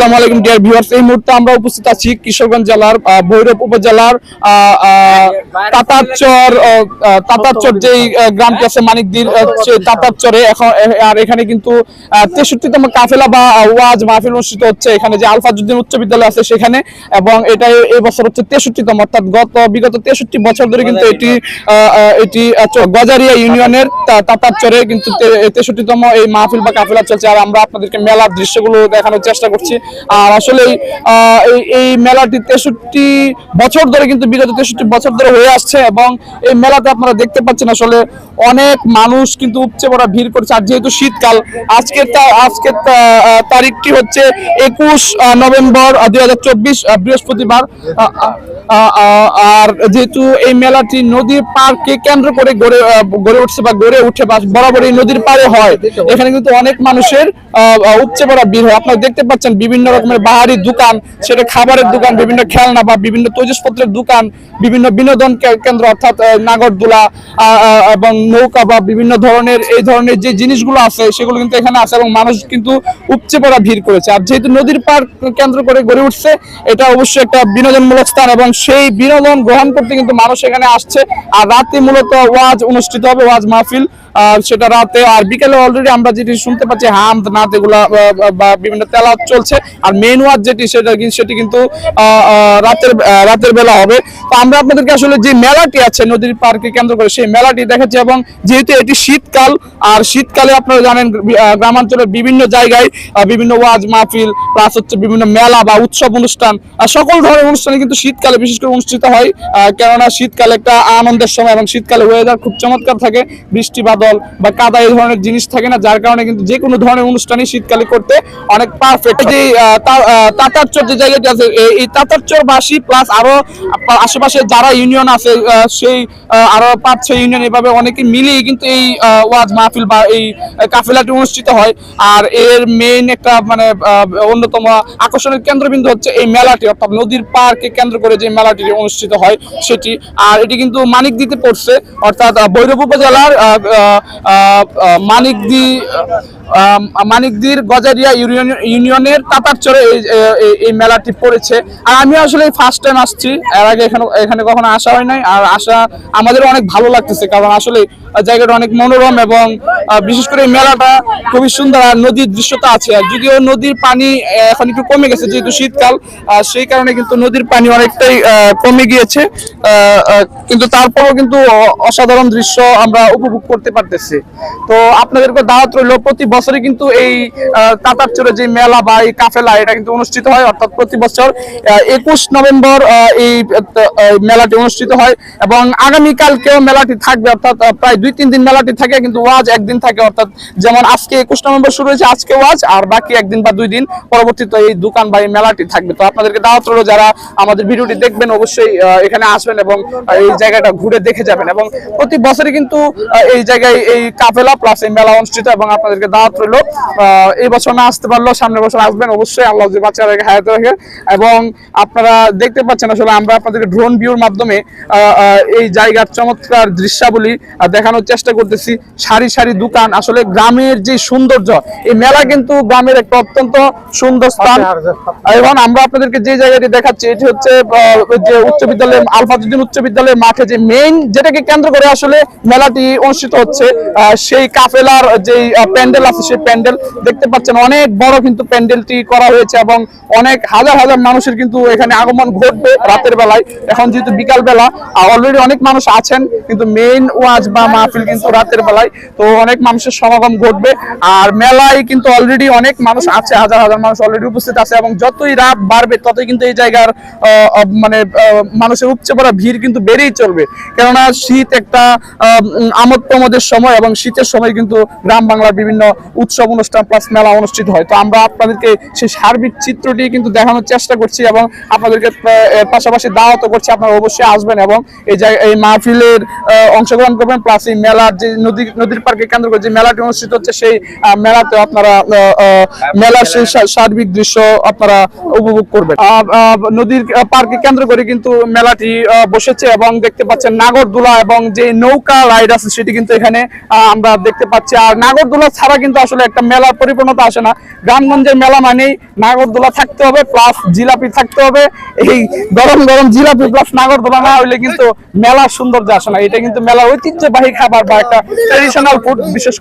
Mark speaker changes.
Speaker 1: আসসালামু আলাইকুম dear viewers. এই মুহূর্তে আমরা উপস্থিত আছি কিশোরগঞ্জ জেলার ভৈরব উপজেলার তাতারচর যেই গ্রামটি আছে মানিকদির তাতারচরে। এখন আর এখানে কিন্তু 63তম কাফেলা বা ওয়াজ মাহফিল অনুষ্ঠিত হচ্ছে এখানে যে আলফাজউদ্দিন উচ্চ বিদ্যালয় আছে সেখানে, এবং এটা এই বছর হচ্ছে 63তম, অর্থাৎ বিগত 63 বছর ধরে কিন্তু এটি গজারিয়া ইউনিয়নের তাতারচরে কিন্তু 63তম এই মাহফিল বা কাফেলা চলছে। আর আমরা আপনাদেরকে মেলার দৃশ্যগুলো দেখানোর চেষ্টা করছি। আর আসলে এই মেলাটি 63 বছর ধরে কিন্তু বিগত 63 বছর ধরে হয়ে আসছে, এবং এই মেলাতে আপনারা দেখতে পাচ্ছেন আসলে অনেক মানুষ কিন্তু উপচে পড়া ভিড় করছে। আর যেহেতু শীতকাল, আজকের তারিখটি হচ্ছে 21 নভেম্বর 2024 বৃহস্পতিবার। আর যেহেতু এই মেলাটি নদীর পাড়কে কেন্দ্র করে গড়ে উঠছে বা গড়ে উঠে বা বরাবরই নদীর পাড়ে হয়, এখানে কিন্তু অনেক মানুষের উপচে পড়া ভিড় হয়। আপনারা দেখতে পাচ্ছেন বিভিন্ন রকমের বাহারি দোকান, সেটা খাবারের দোকান, বিভিন্ন খেলনা বা বিভিন্ন তৈজসপত্রের দোকান, বিভিন্ন বিনোদন কেন্দ্র অর্থাৎ নাগরদোলা এবং নৌকা বা বিভিন্ন ধরনের এই ধরনের যে জিনিসগুলো আছে সেগুলো কিন্তু এখানে আছে, এবং মানুষ কিন্তু উপচে পড়া ভিড় করেছে। আর যেহেতু নদীর পাড় কেন্দ্র করে গড়ে উঠছে, এটা অবশ্যই একটা বিনোদনমূলক স্থান, এবং সেই বিনোদন গ্রহণ করতে কিন্তু মানুষ এখানে আসছে। আর রাতে মূলত ওয়াজ অনুষ্ঠিত হবে, ওয়াজ মাহফিল, সেটা রাতে। আর বিকেলে অলরেডি আমরা যেটি শুনতে পাচ্ছি হামদ নাত এগুলা বা বিভিন্ন তেলাওয়াত চলছে। আর মেইন ওয়াজ সেটি কিন্তু রাতের বেলা হবে। তো আমরা আপনাদেরকে আসলে যে মেলাটি আছে নদীর পার্কে কেন্দ্র করে সেই মেলাটি দেখাচ্ছি, এবং যেহেতু এটি শীতকাল, আর শীতকালে আপনারা জানেন গ্রামাঞ্চলের বিভিন্ন জায়গায় বিভিন্ন ওয়াজ মাহফিল প্লাস হচ্ছে বিভিন্ন মেলা বা উৎসব অনুষ্ঠান, সকল ধরনের অনুষ্ঠান কিন্তু শীতকালে বিশেষ করে অনুষ্ঠিত হয়। কেননা শীতকালে একটা আনন্দের সময়, এবং শীতকালে ওয়েদার খুব চমৎকার থাকে, বৃষ্টি বাদল বা কাদা এই ধরনের জিনিস থাকে না, যার কারণে কিন্তু যে কোনো ধরনের অনুষ্ঠানই শীতকালে করতে অনেক পারফেক্ট। যে তাতারচর যে জায়গাটি আছে, এই তাতারচরবাসী প্লাস আরো আশেপাশে যারা ইউনিয়ন আছে সেই আরো 5-6 ইউনিয়ন এভাবে অনেকে মিলিয়ে কিন্তু এই ওয়াজ মাহফিল বা এই কাফেলাটি অনুষ্ঠিত হয়। আর এর মেইন একটা মানে অন্যতম আকর্ষণের কেন্দ্রবিন্দু হচ্ছে এই মেলাটি, অর্থাৎ নদীর পাড়কে কেন্দ্র করে যে মেলাটি অনুষ্ঠিত হয় সেটি। আর এটি কিন্তু মানিকদিতে পড়ছে, অর্থাৎ ভৈরব উপজেলার মানিকদির গজারিয়া ইউনিয়নের তাতারচরে এই মেলাটি পড়েছে। আর আমি আসলে ফার্স্ট টাইম আসছি, এর আগে এখানে কখনো আসা হয় নাই। আর আমাদের অনেক ভালো লাগতেছে, কারণ আসলে জায়গাটা অনেক মনোরম, এবং বিশেষ করে এই মেলাটা খুবই সুন্দর। আর নদীর দৃশ্যটা আছে, আর যদিও নদীর পানি এখন একটু কমে গেছে যেহেতু শীতকাল, সেই কারণে কিন্তু নদীর পানি অনেকটাই কমে গিয়েছে, কিন্তু তারপরেও কিন্তু অসাধারণ দৃশ্য আমরা উপভোগ করতে পারতেছি। তো আপনাদেরকে দাওয়াত রইল, প্রতি বছরই কিন্তু এই তাতারচরে যে মেলা বা এই কাফেলা এটা কিন্তু অনুষ্ঠিত হয়, অর্থাৎ প্রতি বছর 21 নভেম্বর এই মেলাটি অনুষ্ঠিত হয়, এবং আগামীকালকেও মেলাটি থাকবে, অর্থাৎ প্রায় 2-3 দিন মেলাটি থাকে, কিন্তু ওয়াজ একদিন থাকে। অর্থাৎ যেমন আজকে 21 নভেম্বর শুরু হয়েছে, আজকে ওয়াজ, আর বাকি একদিন বা 2 দিন পরবর্তীতে এই দোকান বা এই মেলাটি থাকবে। তো আপনাদেরকে দাওয়াত রইল, যারা আমাদের ভিডিওটি দেখবেন অবশ্যই এখানে আসবেন এবং এই জায়গাটা ঘুরে দেখে যাবেন। এবং প্রতি বছরই কিন্তু এই জায়গায় এই কাফেলা প্লাস এই মেলা অনুষ্ঠিত, এবং আপনাদেরকে দাওয়াত রইল। এই বছর না আসতে পারলেও সামনের বছর আসবেন অবশ্যই, আল্লাহ যদি বাচ্চা রেখে হায়াতে রাখে। এবং আপনারা দেখতে পাচ্ছেন আসলে আমরা আপনাদেরকে ড্রোন ভিউর মাধ্যমে এই জায়গার চমৎকার দৃশ্যাবলী দেখানোর চেষ্টা করতেছি। সারি সারি দোকান, আসলে গ্রামের যে সৌন্দর্য, এই মেলা কিন্তু গ্রামের একটা অত্যন্ত সুন্দর স্থান। এবং আমরা আপনাদেরকে যে জায়গাটি দেখাচ্ছি এটি হচ্ছে যে উচ্চ বিদ্যালয় আলফাজউদ্দিন উচ্চ বিদ্যালয়ের মাঠে, যে মেইন যেটাকে কেন্দ্র করে আসলে মেলাটি অনুষ্ঠিত হচ্ছে, সেই কাফেলার যে প্যান্ডেল আছে সেই প্যান্ডেল দেখতে পাচ্ছেন, অনেক বড় কিন্তু প্যান্ডেলটি করা হয়েছে, এবং অনেক হাজার হাজার মানুষের কিন্তু এখানে আগমন ঘটবে রাতের বেলায়। এখন যেহেতু বিকাল বেলা, অলরেডি অনেক মানুষ আছেন, কিন্তু মেইন ওয়াজ বা মাহফিল কিন্তু রাতের বেলায়, তো অনেক মানুষের সমাগম ঘটবে। আর মেলায় কিন্তু অলরেডি অনেক মানুষ আছে, হাজার হাজার মানুষ অলরেডি উপস্থিত আছে, এবং যতই রাত বাড়বে ততই কিন্তু এই জায়গার মানে মানুষের উপচে পড়া ভিড় কিন্তু বেড়েই চলবে। কেননা শীত একটা আমোদ প্রমোদের সময়, এবং শীতের সময় কিন্তু গ্রাম বাংলার বিভিন্ন উৎসব অনুষ্ঠান প্লাস মেলা অনুষ্ঠিত হয়। তো আমরা আপনাদেরকে সেই সার্বিক চিত্রটি কিন্তু দেখানোর চেষ্টা করছি, এবং আপনাদেরকে পাশাপাশি দাওয়াতও করছি, আপনারা অবশ্যই আসবেন এবং এই মাহফিলের অংশগ্রহণ করবেন, প্লাস এই মেলার যে নদীর পার্কে কেন্দ্র করে যে মেলাটি অনুষ্ঠিত হচ্ছে সেই মেলাতে আপনারা মেলার সেই সার্বিক দৃশ্য আপনারা উপভোগ করবেন। নদীর পার্কে কেন্দ্র করে কিন্তু মেলাটি বসেছে, এবং দেখতে পাচ্ছেন নাগরদোলা এবং যে নৌকা রাইড আছে সেটি কিন্তু এখানে আমরা দেখতে পাচ্ছি। আর নাগরদোলা ছাড়া কিন্তু আসলে একটা মেলার পরিপূর্ণতা আসে না। গ্রামগঞ্জের মেলা মানেই নাগরদোলা থাকতে হবে, প্লাস জিলাপি থাকতে হবে। এই গরম গরম জিলাপি প্লাস নাগরদোলা না হইলে কিন্তু মেলার সৌন্দর্য আসে না। এটা কিন্তু মেলার ঐতিহ্যবাহী খাবার বা একটা ট্রেডিশনাল ফুড, বিশেষ করে